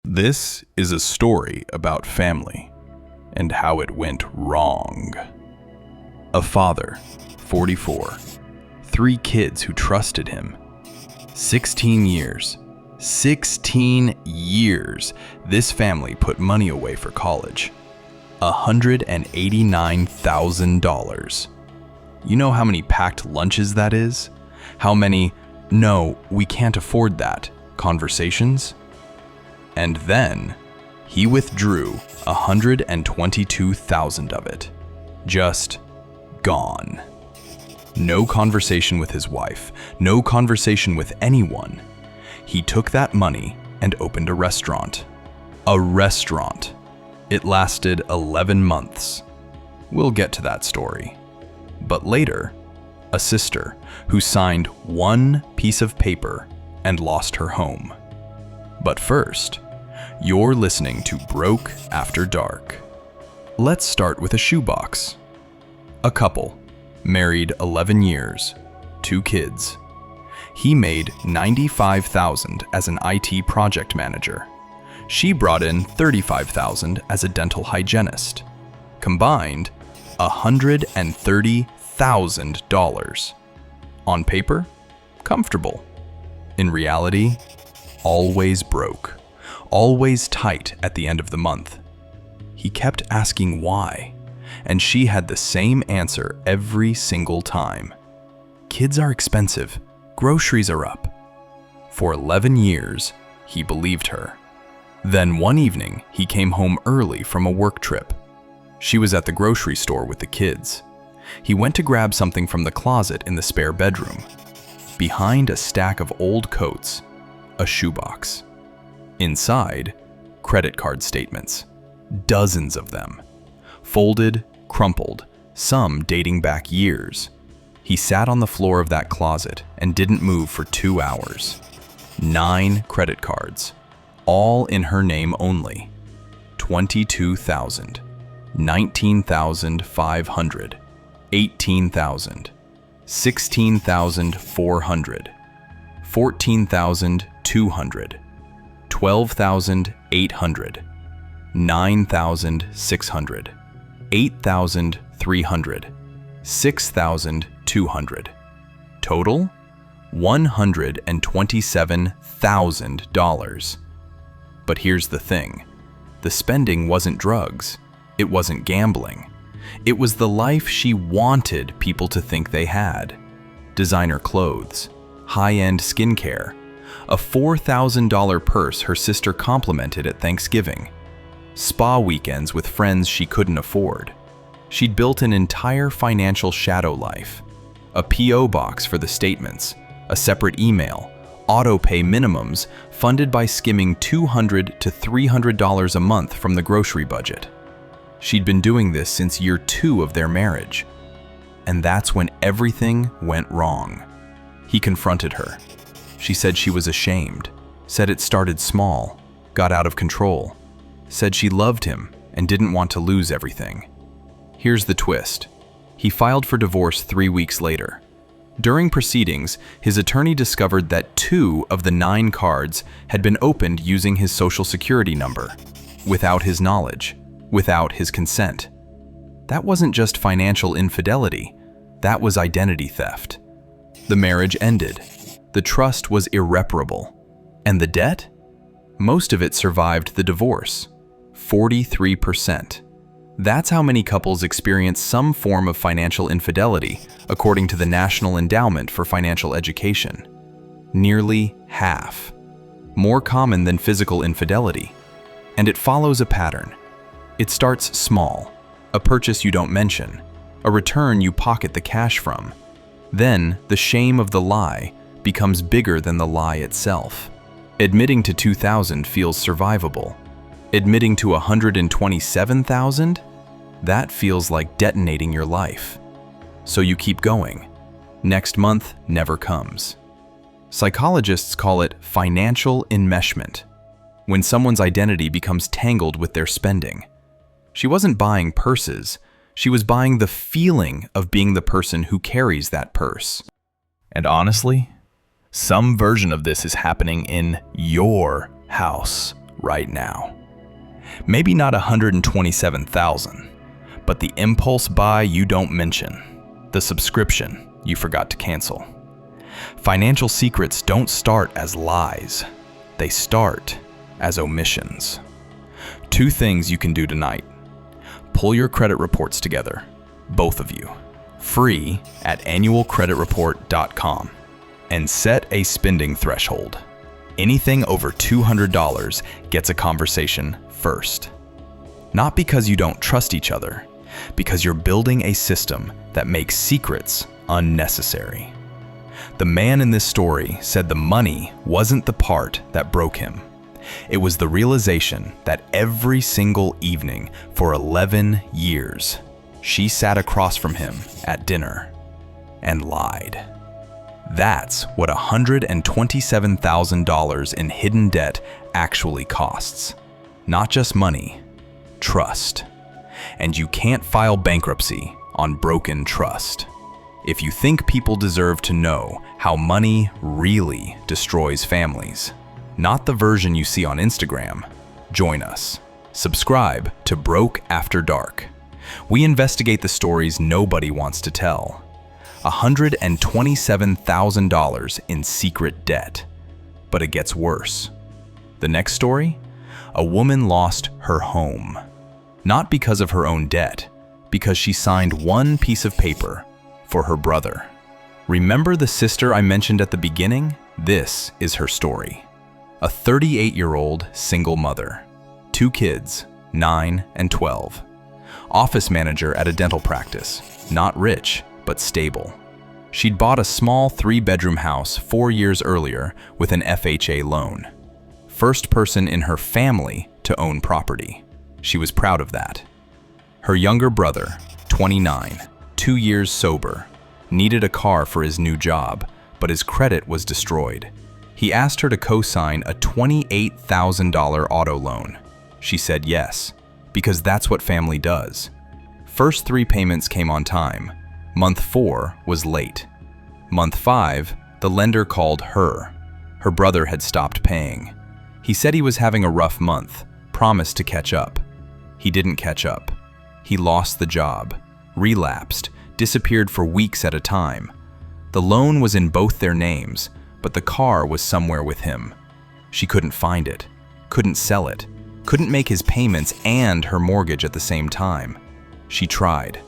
This is a story about family and how it went wrong. A father, 44, 3 kids who trusted him. 16 years. 16 years this family put money away for college. $189,000. You know how many packed lunches that is? How many, "No, we can't afford that," conversations? And then he withdrew 122,000 of it. Just gone. No conversation with his wife, no conversation with anyone. He took that money and opened a restaurant. A restaurant. It lasted 11 months. We'll get to that story. But later, a sister who signed one piece of paper and lost her home. But first, you're listening to Broke After Dark. Let's start with a shoebox. A couple, married 11 years, 2 kids. He made $95,000 as an IT project manager. She brought in $35,000 as a dental hygienist. Combined, $130,000. On paper, comfortable. In reality, always broke. Always tight at the end of the month. He kept asking why, and she had the same answer every single time. Kids are expensive. Groceries are up. For 11 years, he believed her. Then one evening, he came home early from a work trip. She was at the grocery store with the kids. He went to grab something from the closet in the spare bedroom. Behind a stack of old coats, a shoebox. Inside, credit card statements. Dozens of them. Folded, crumpled, some dating back years. He sat on the floor of that closet and didn't move for 2 hours. 9 credit cards, all in her name only. 22,000, 19,500, 18,000, 16,400, 14,200, 12,800, 9,600, 8,300, 6,200. Total, $127,000. But here's the thing. The spending wasn't drugs. It wasn't gambling. It was the life she wanted people to think they had. Designer clothes, high-end skincare, a $4,000 purse her sister complimented at Thanksgiving, spa weekends with friends she couldn't afford. She'd built an entire financial shadow life. A P.O. box for the statements, a separate email, auto-pay minimums funded by skimming $200 to $300 a month from the grocery budget. She'd been doing this since year 2 of their marriage. And that's when everything went wrong. He confronted her. She said she was ashamed, said it started small, got out of control, said she loved him and didn't want to lose everything. Here's the twist. He filed for divorce 3 weeks later. During proceedings, his attorney discovered that 2 of the 9 cards had been opened using his social security number, without his knowledge, without his consent. That wasn't just financial infidelity, that was identity theft. The marriage ended. The trust was irreparable. And the debt? Most of it survived the divorce. 43%. That's how many couples experience some form of financial infidelity, according to the National Endowment for Financial Education. Nearly half. More common than physical infidelity. And it follows a pattern. It starts small, a purchase you don't mention, a return you pocket the cash from. Then, the shame of the lie becomes bigger than the lie itself. Admitting to $2,000 feels survivable. Admitting to $127,000? That feels like detonating your life. So you keep going. Next month never comes. Psychologists call it financial enmeshment, when someone's identity becomes tangled with their spending. She wasn't buying purses, she was buying the feeling of being the person who carries that purse. And honestly, some version of this is happening in your house right now. Maybe not 127,000, but the impulse buy you don't mention, the subscription you forgot to cancel. Financial secrets don't start as lies. They start as omissions. 2 things you can do tonight. Pull your credit reports together, both of you, free at annualcreditreport.com, and set a spending threshold. Anything over $200 gets a conversation first. Not because you don't trust each other, because you're building a system that makes secrets unnecessary. The man in this story said the money wasn't the part that broke him. It was the realization that every single evening for 11 years, she sat across from him at dinner and lied. That's what $127,000 in hidden debt actually costs. Not just money, trust. And you can't file bankruptcy on broken trust. If you think people deserve to know how money really destroys families, not the version you see on Instagram, join us. Subscribe to Broke After Dark. We investigate the stories nobody wants to tell. $127,000 in secret debt. But it gets worse. The next story? A woman lost her home. Not because of her own debt, because she signed one piece of paper for her brother. Remember the sister I mentioned at the beginning? This is her story. A 38-year-old single mother. 2 kids, 9 and 12. Office manager at a dental practice. Not rich, but stable. She'd bought a small 3-bedroom house 4 years earlier with an FHA loan. First person in her family to own property. She was proud of that. Her younger brother, 29, 2 years sober, needed a car for his new job, but his credit was destroyed. He asked her to co-sign a $28,000 auto loan. She said yes, because that's what family does. First 3 payments came on time. Month 4 was late. Month 5, the lender called her. Her brother had stopped paying. He said he was having a rough month, promised to catch up. He didn't catch up. He lost the job, relapsed, disappeared for weeks at a time. The loan was in both their names, but the car was somewhere with him. She couldn't find it, couldn't sell it, couldn't make his payments and her mortgage at the same time. She tried.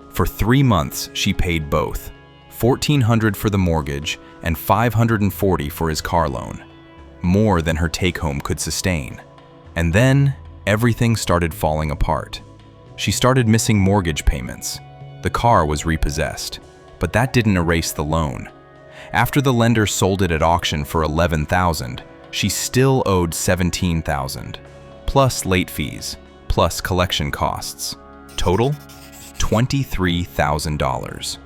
For 3 months, she paid both, $1,400 for the mortgage and $540 for his car loan, more than her take-home could sustain. And then, everything started falling apart. She started missing mortgage payments. The car was repossessed, but that didn't erase the loan. After the lender sold it at auction for $11,000, she still owed $17,000, plus late fees, plus collection costs. Total? $23,000.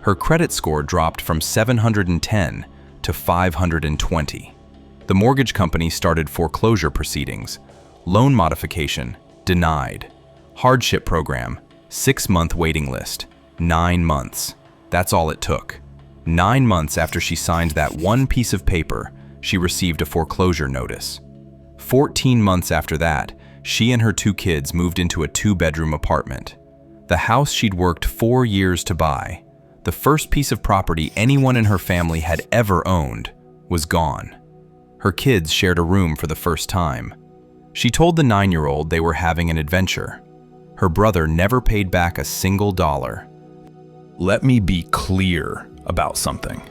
Her credit score dropped from 710 to 520. The mortgage company started foreclosure proceedings. Loan modification, denied. Hardship program, 6-month waiting list, 9 months. That's all it took. 9 months after she signed that one piece of paper, she received a foreclosure notice. 14 months after that, she and her 2 kids moved into a 2-bedroom apartment. The house she'd worked 4 years to buy, the first piece of property anyone in her family had ever owned, was gone. Her kids shared a room for the first time. She told the 9-year-old they were having an adventure. Her brother never paid back a single dollar. Let me be clear about something.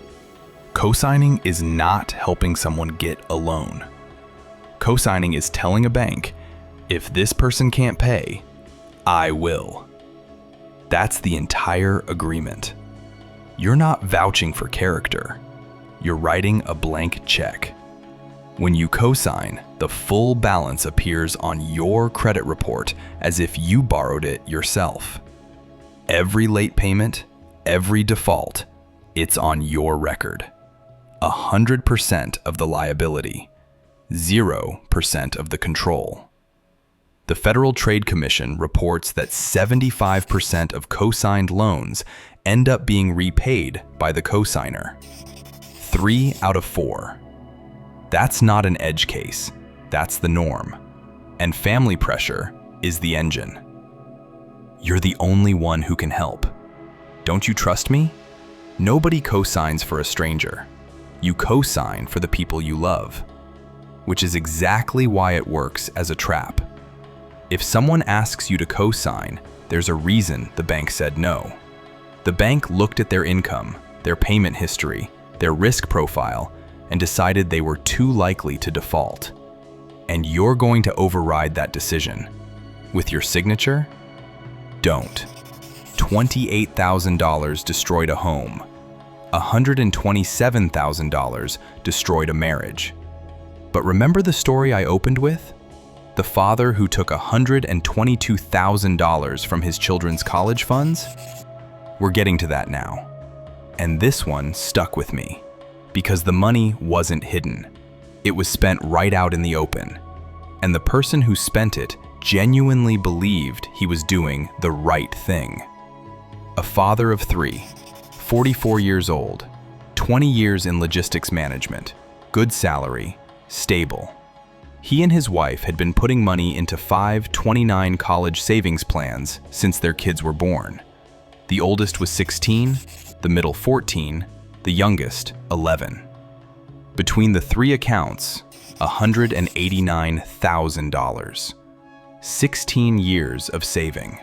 Co-signing is not helping someone get a loan. Co-signing is telling a bank, if this person can't pay, I will. That's the entire agreement. You're not vouching for character. You're writing a blank check. When you co-sign, the full balance appears on your credit report as if you borrowed it yourself. Every late payment, every default, it's on your record. 100% of the liability, 0% of the control. The Federal Trade Commission reports that 75% of co-signed loans end up being repaid by the co-signer. 3 out of 4. That's not an edge case. That's the norm. And family pressure is the engine. You're the only one who can help. Don't you trust me? Nobody co-signs for a stranger. You co-sign for the people you love, which is exactly why it works as a trap. If someone asks you to co-sign, there's a reason the bank said no. The bank looked at their income, their payment history, their risk profile, and decided they were too likely to default. And you're going to override that decision. With your signature? Don't. $28,000 destroyed a home. $127,000 destroyed a marriage. But remember the story I opened with? The father who took $122,000 from his children's college funds? We're getting to that now. And this one stuck with me, because the money wasn't hidden. It was spent right out in the open. And the person who spent it genuinely believed he was doing the right thing. A father of 3, 44 years old, 20 years in logistics management, good salary, stable. He and his wife had been putting money into 529 college savings plans since their kids were born. The oldest was 16, the middle 14, the youngest 11. Between the 3 accounts, $189,000. 16 years of saving.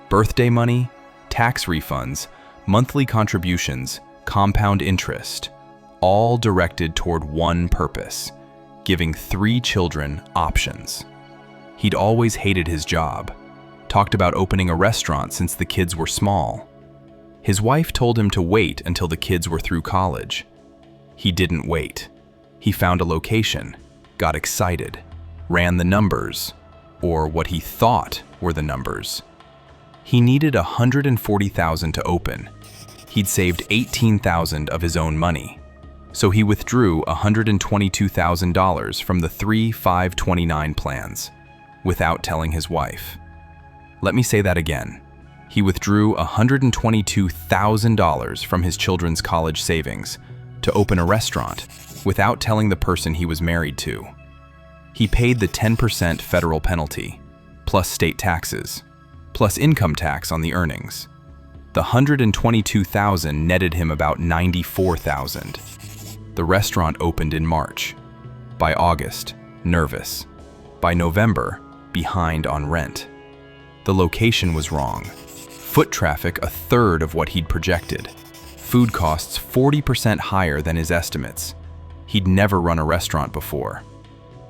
Birthday money, tax refunds, monthly contributions, compound interest, all directed toward one purpose: giving 3 children options. He'd always hated his job, talked about opening a restaurant since the kids were small. His wife told him to wait until the kids were through college. He didn't wait. He found a location, got excited, ran the numbers, or what he thought were the numbers. He needed $140,000 to open. He'd saved $18,000 of his own money, so he withdrew $122,000 from the 3 529 plans without telling his wife. Let me say that again. He withdrew $122,000 from his children's college savings to open a restaurant without telling the person he was married to. He paid the 10% federal penalty, plus state taxes, plus income tax on the earnings. The $122,000 netted him about $94,000. The restaurant opened in March. By August, nervous. By November, behind on rent. The location was wrong. Foot traffic a third of what he'd projected. Food costs 40% higher than his estimates. He'd never run a restaurant before.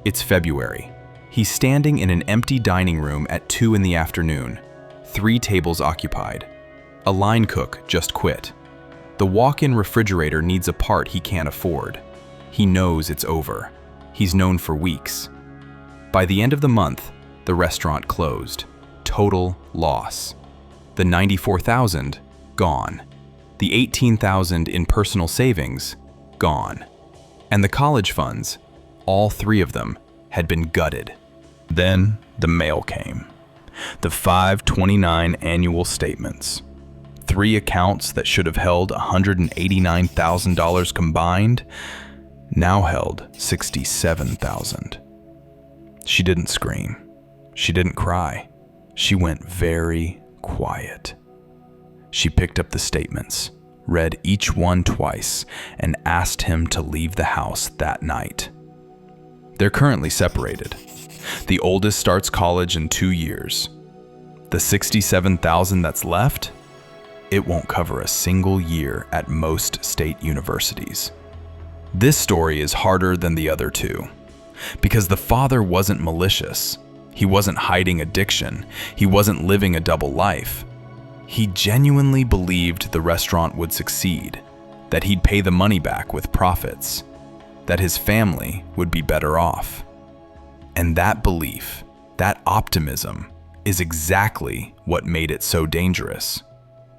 It's February. He's standing in an empty dining room at 2 in the afternoon. 3 tables occupied. A line cook just quit. The walk-in refrigerator needs a part he can't afford. He knows it's over. He's known for weeks. By the end of the month, the restaurant closed. Total loss. The $94,000, gone. The $18,000 in personal savings, gone. And the college funds, all 3 of them, had been gutted. Then the mail came. The 529 annual statements. 3 accounts that should have held $189,000 combined now held $67,000. She didn't scream. She didn't cry. She went very quiet. She picked up the statements, read each one twice, and asked him to leave the house that night. They're currently separated. The oldest starts college in 2 years. The $67,000 that's left, it won't cover a single year at most state universities. This story is harder than the other 2, because the father wasn't malicious. He wasn't hiding addiction. He wasn't living a double life. He genuinely believed the restaurant would succeed, that he'd pay the money back with profits, that his family would be better off. And that belief, that optimism, is exactly what made it so dangerous.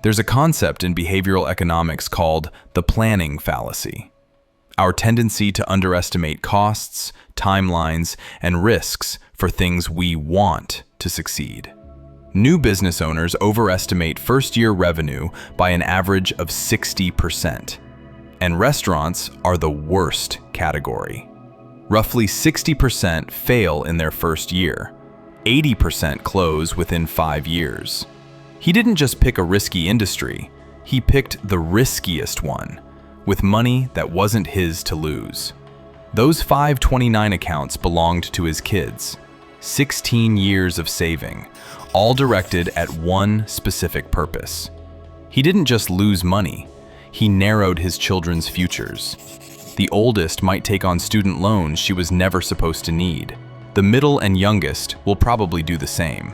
There's a concept in behavioral economics called the planning fallacy. Our tendency to underestimate costs, timelines, and risks for things we want to succeed. New business owners overestimate first-year revenue by an average of 60%, and restaurants are the worst category. Roughly 60% fail in their first year. 80% close within 5 years. He didn't just pick a risky industry, he picked the riskiest one, with money that wasn't his to lose. Those 529 accounts belonged to his kids. 16 years of saving, all directed at one specific purpose. He didn't just lose money, he narrowed his children's futures. The oldest might take on student loans she was never supposed to need. The middle and youngest will probably do the same.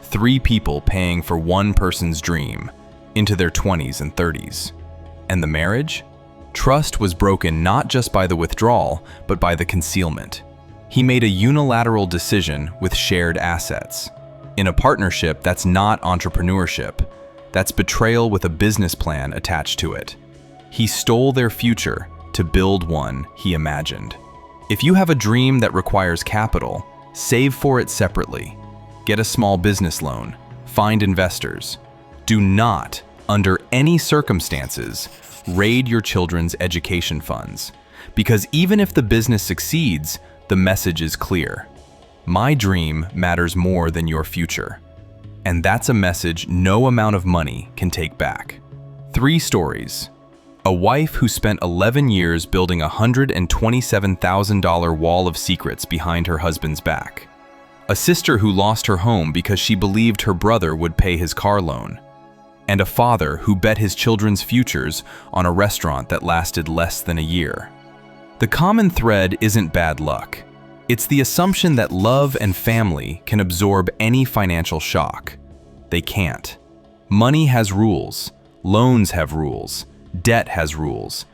3 people paying for one person's dream into their 20s and 30s. And the marriage? Trust was broken not just by the withdrawal, but by the concealment. He made a unilateral decision with shared assets. In a partnership, that's not entrepreneurship. That's betrayal with a business plan attached to it. He stole their future to build one he imagined. If you have a dream that requires capital, save for it separately. Get a small business loan. Find investors. Do not, under any circumstances, raid your children's education funds. Because even if the business succeeds, the message is clear. My dream matters more than your future. And that's a message no amount of money can take back. 3 stories. A wife who spent 11 years building a $127,000 wall of secrets behind her husband's back. A sister who lost her home because she believed her brother would pay his car loan. And a father who bet his children's futures on a restaurant that lasted less than a year. The common thread isn't bad luck. It's the assumption that love and family can absorb any financial shock. They can't. Money has rules. Loans have rules. Debt has rules.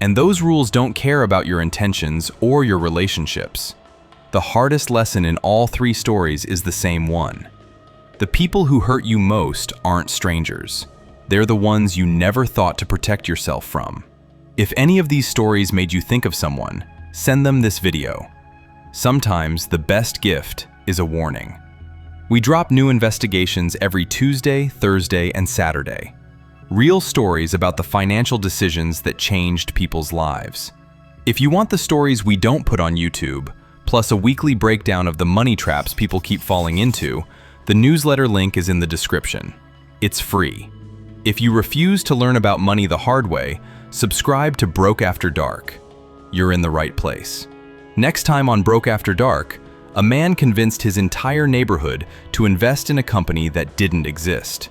And those rules don't care about your intentions or your relationships. The hardest lesson in all 3 stories is the same one. The people who hurt you most aren't strangers. They're the ones you never thought to protect yourself from. If any of these stories made you think of someone, send them this video. Sometimes the best gift is a warning. We drop new investigations every Tuesday, Thursday, and Saturday. Real stories about the financial decisions that changed people's lives. If you want the stories we don't put on YouTube, plus a weekly breakdown of the money traps people keep falling into, the newsletter link is in the description. It's free. If you refuse to learn about money the hard way, subscribe to Broke After Dark. You're in the right place. Next time on Broke After Dark, a man convinced his entire neighborhood to invest in a company that didn't exist.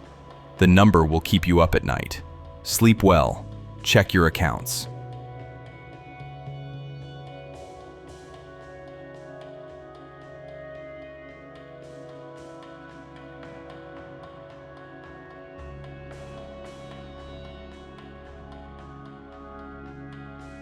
The number will keep you up at night. Sleep well. Check your accounts.